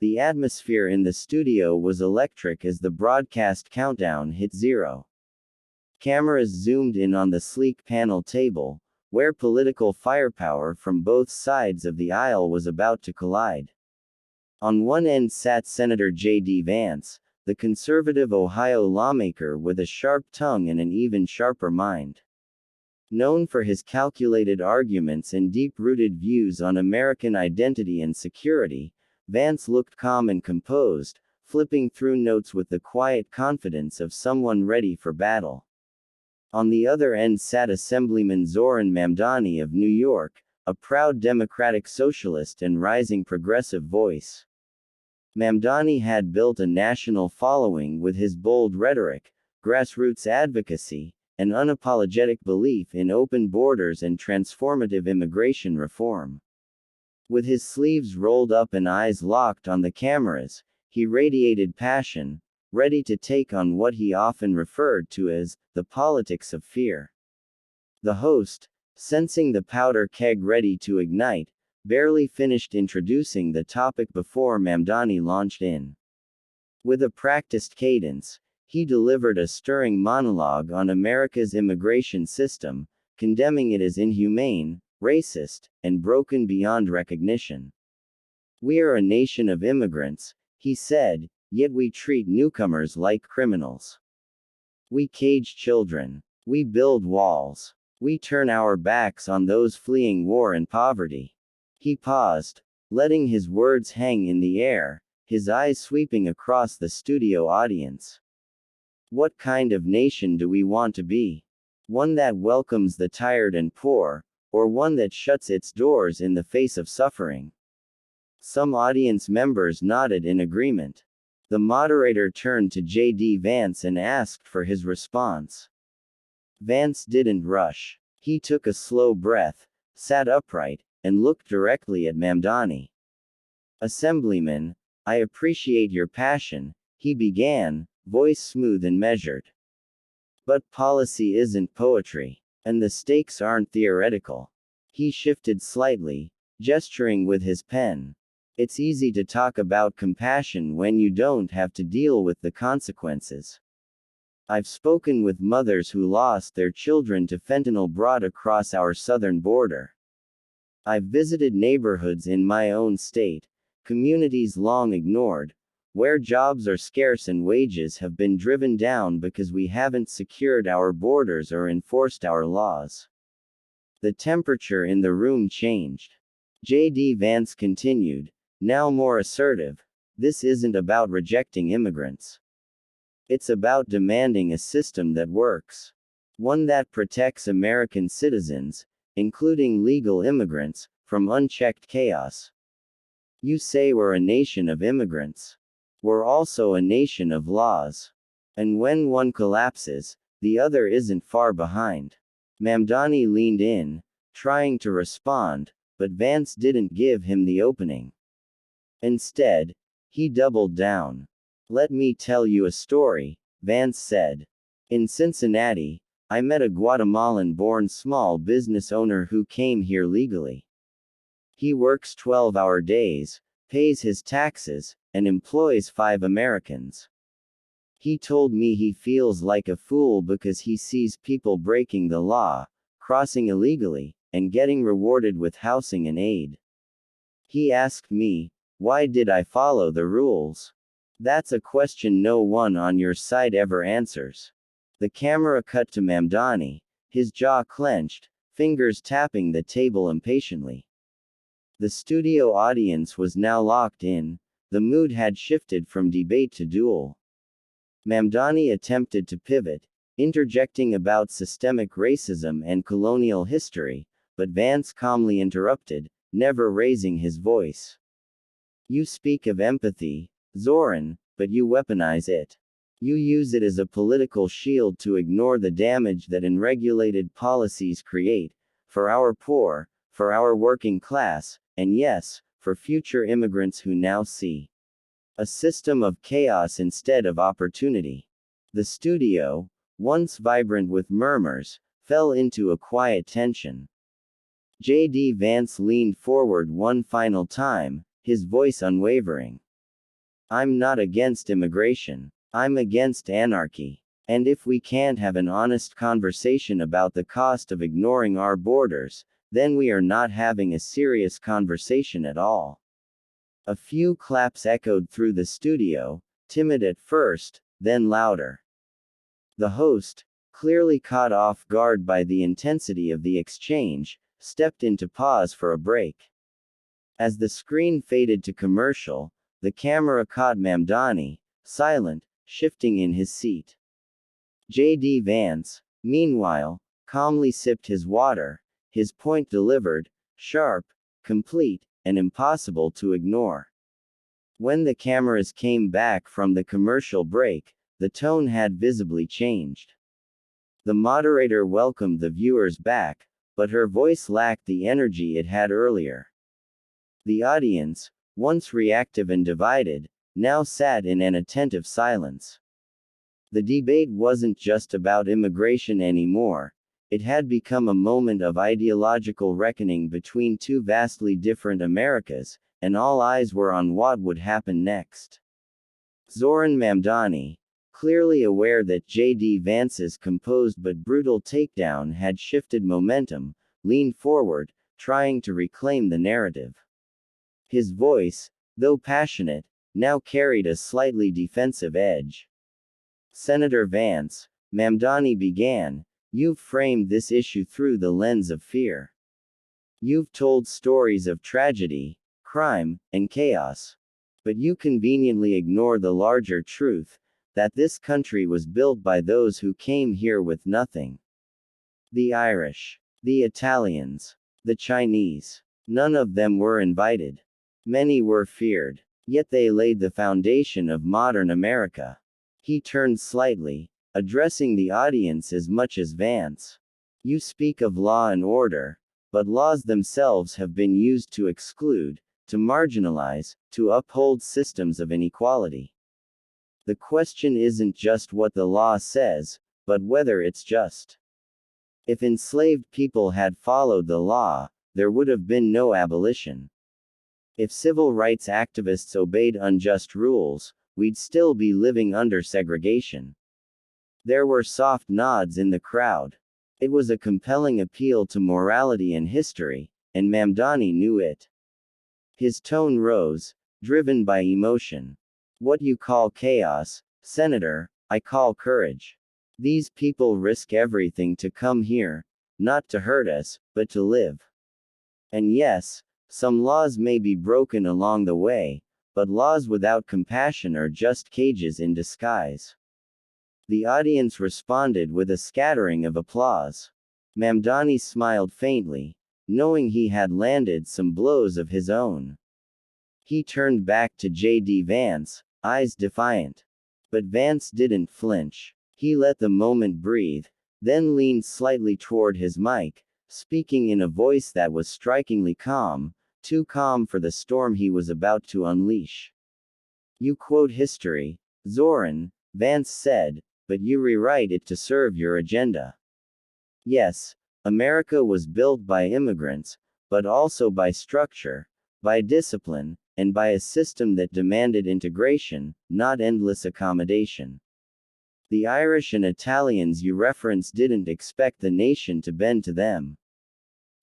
The atmosphere in the studio was electric as the broadcast countdown hit 0. Cameras zoomed in on the sleek panel table, where political firepower from both sides of the aisle was about to collide. On one end sat Senator J.D. Vance, the conservative Ohio lawmaker with a sharp tongue and an even sharper mind. Known for his calculated arguments and deep-rooted views on American identity and security, Vance looked calm and composed, flipping through notes with the quiet confidence of someone ready for battle. On the other end sat Assemblyman Zohran Mamdani of New York, a proud democratic socialist and rising progressive voice. Mamdani had built a national following with his bold rhetoric, grassroots advocacy, and unapologetic belief in open borders and transformative immigration reform. With his sleeves rolled up and eyes locked on the cameras, he radiated passion, ready to take on what he often referred to as the politics of fear. The host, sensing the powder keg ready to ignite, barely finished introducing the topic before Mamdani launched in. With a practiced cadence, he delivered a stirring monologue on America's immigration system, condemning it as inhumane, racist, and broken beyond recognition. "We are a nation of immigrants," he said, "yet we treat newcomers like criminals. We cage children. We build walls. We turn our backs on those fleeing war and poverty." He paused, letting his words hang in the air, his eyes sweeping across the studio audience. What kind of nation do we want to be? One that welcomes the tired and poor, or one that shuts its doors in the face of suffering? Some audience members nodded in agreement. The moderator turned to J.D. Vance and asked for his response. Vance didn't rush. He took a slow breath, sat upright, and looked directly at Mamdani. "Assemblyman, I appreciate your passion," he began, voice smooth and measured. "But policy isn't poetry. And the stakes aren't theoretical." He shifted slightly, gesturing with his pen. "It's easy to talk about compassion when you don't have to deal with the consequences. I've spoken with mothers who lost their children to fentanyl brought across our southern border. I've visited neighborhoods in my own state, communities long ignored, where jobs are scarce and wages have been driven down because we haven't secured our borders or enforced our laws." The temperature in the room changed. J.D. Vance continued, now more assertive, "This isn't about rejecting immigrants. It's about demanding a system that works. One that protects American citizens, including legal immigrants, from unchecked chaos. You say we're a nation of immigrants. We're also a nation of laws. And when one collapses, the other isn't far behind." Mamdani leaned in, trying to respond, but Vance didn't give him the opening. Instead, he doubled down. "Let me tell you a story," Vance said. "In Cincinnati, I met a Guatemalan-born small business owner who came here legally. He works 12-hour days, pays his taxes, and employs 5 Americans. He told me he feels like a fool because he sees people breaking the law, crossing illegally, and getting rewarded with housing and aid. He asked me, why did I follow the rules? That's a question no one on your side ever answers." The camera cut to Mamdani, his jaw clenched, fingers tapping the table impatiently. The studio audience was now locked in. The mood had shifted from debate to duel. Mamdani attempted to pivot, interjecting about systemic racism and colonial history, but Vance calmly interrupted, never raising his voice. "You speak of empathy, Zohran, but you weaponize it. You use it as a political shield to ignore the damage that unregulated policies create, for our poor, for our working class, and yes, for future immigrants who now see a system of chaos instead of opportunity." The studio, once vibrant with murmurs, fell into a quiet tension. J.D. Vance leaned forward one final time, his voice unwavering. I'm not against immigration. I'm against anarchy. And if we can't have an honest conversation about the cost of ignoring our borders, then we are not having a serious conversation at all. A few claps echoed through the studio, timid at first, then louder. The host, clearly caught off guard by the intensity of the exchange, stepped in to pause for a break. As the screen faded to commercial, the camera caught Mamdani, silent, shifting in his seat. J.D. Vance, meanwhile, calmly sipped his water, his point delivered, sharp, complete, and impossible to ignore. When the cameras came back from the commercial break, the tone had visibly changed. The moderator welcomed the viewers back, but her voice lacked the energy it had earlier. The audience, once reactive and divided, now sat in an attentive silence. The debate wasn't just about immigration anymore, it had become a moment of ideological reckoning between two vastly different Americas, and all eyes were on what would happen next. Zohran Mamdani, clearly aware that J.D. Vance's composed but brutal takedown had shifted momentum, leaned forward, trying to reclaim the narrative. His voice, though passionate, now carried a slightly defensive edge. Senator Vance, Mamdani began, you've framed this issue through the lens of fear. You've told stories of tragedy, crime, and chaos. But you conveniently ignore the larger truth, that this country was built by those who came here with nothing. The Irish, the Italians, the Chinese. None of them were invited. Many were feared. Yet they laid the foundation of modern America. He turned slightly, addressing the audience as much as Vance. You speak of law and order, but laws themselves have been used to exclude, to marginalize, to uphold systems of inequality. The question isn't just what the law says, but whether it's just. If enslaved people had followed the law, there would have been no abolition. If civil rights activists obeyed unjust rules, we'd still be living under segregation. There were soft nods in the crowd. It was a compelling appeal to morality and history, and Mamdani knew it. His tone rose, driven by emotion. What you call chaos, Senator, I call courage. These people risk everything to come here, not to hurt us, but to live. And yes, some laws may be broken along the way, but laws without compassion are just cages in disguise. The audience responded with a scattering of applause. Mamdani smiled faintly, knowing he had landed some blows of his own. He turned back to J.D. Vance, eyes defiant. But Vance didn't flinch. He let the moment breathe, then leaned slightly toward his mic, speaking in a voice that was strikingly calm, too calm for the storm he was about to unleash. You quote history, Zohran, Vance said, but you rewrite it to serve your agenda. Yes, America was built by immigrants, but also by structure, by discipline, and by a system that demanded integration, not endless accommodation. The Irish and Italians you reference didn't expect the nation to bend to them.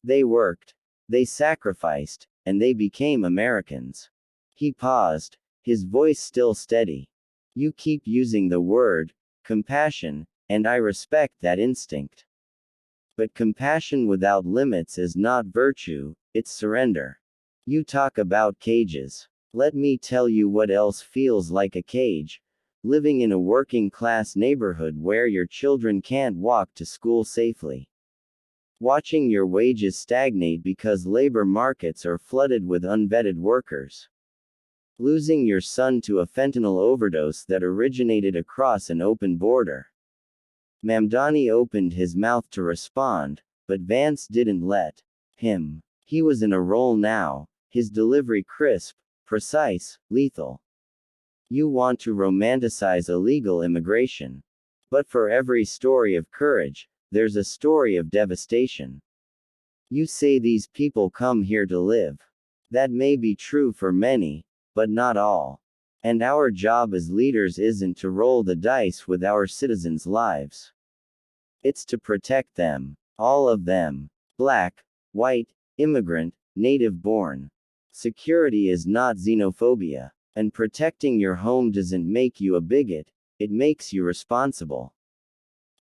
They worked, they sacrificed, and they became Americans. He paused, his voice still steady. You keep using the word, compassion, and I respect that instinct. But compassion without limits is not virtue, it's surrender. You talk about cages. Let me tell you what else feels like a cage. Living in a working-class neighborhood where your children can't walk to school safely. Watching your wages stagnate because labor markets are flooded with unvetted workers. Losing your son to a fentanyl overdose that originated across an open border. Mamdani opened his mouth to respond, but Vance didn't let him. He was in a role now, his delivery crisp, precise, lethal. You want to romanticize illegal immigration. But for every story of courage, there's a story of devastation. You say these people come here to live. That may be true for many, but not all. And our job as leaders isn't to roll the dice with our citizens' lives. It's to protect them. All of them. Black, white, immigrant, native born. Security is not xenophobia. And protecting your home doesn't make you a bigot, it makes you responsible.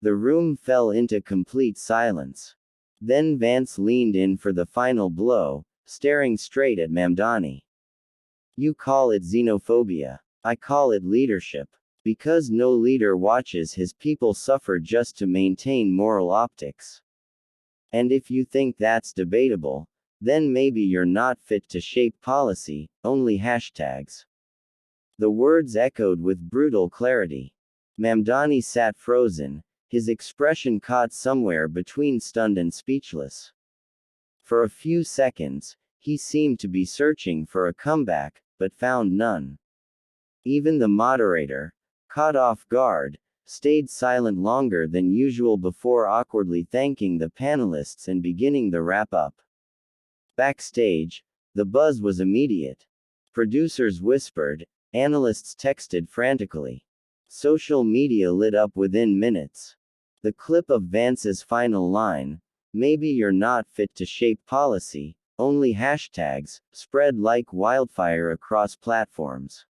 The room fell into complete silence. Then Vance leaned in for the final blow, staring straight at Mamdani. You call it xenophobia. I call it leadership. Because no leader watches his people suffer just to maintain moral optics. And if you think that's debatable, then maybe you're not fit to shape policy, only hashtags. The words echoed with brutal clarity. Mamdani sat frozen, his expression caught somewhere between stunned and speechless. For a few seconds, he seemed to be searching for a comeback, but found none. Even the moderator, caught off guard, stayed silent longer than usual before awkwardly thanking the panelists and beginning the wrap-up. Backstage, the buzz was immediate. Producers whispered, analysts texted frantically. Social media lit up within minutes. The clip of Vance's final line, "Maybe you're not fit to shape policy, only hashtags," spread like wildfire across platforms.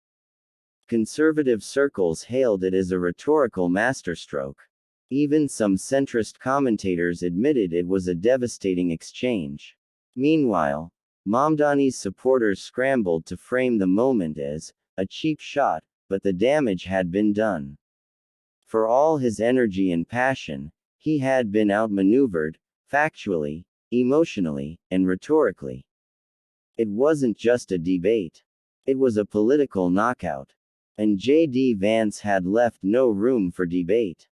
Conservative circles hailed it as a rhetorical masterstroke. Even some centrist commentators admitted it was a devastating exchange. Meanwhile, Mamdani's supporters scrambled to frame the moment as a cheap shot, but the damage had been done. For all his energy and passion, he had been outmaneuvered, factually, emotionally, and rhetorically. It wasn't just a debate. It was a political knockout. And J.D. Vance had left no room for debate.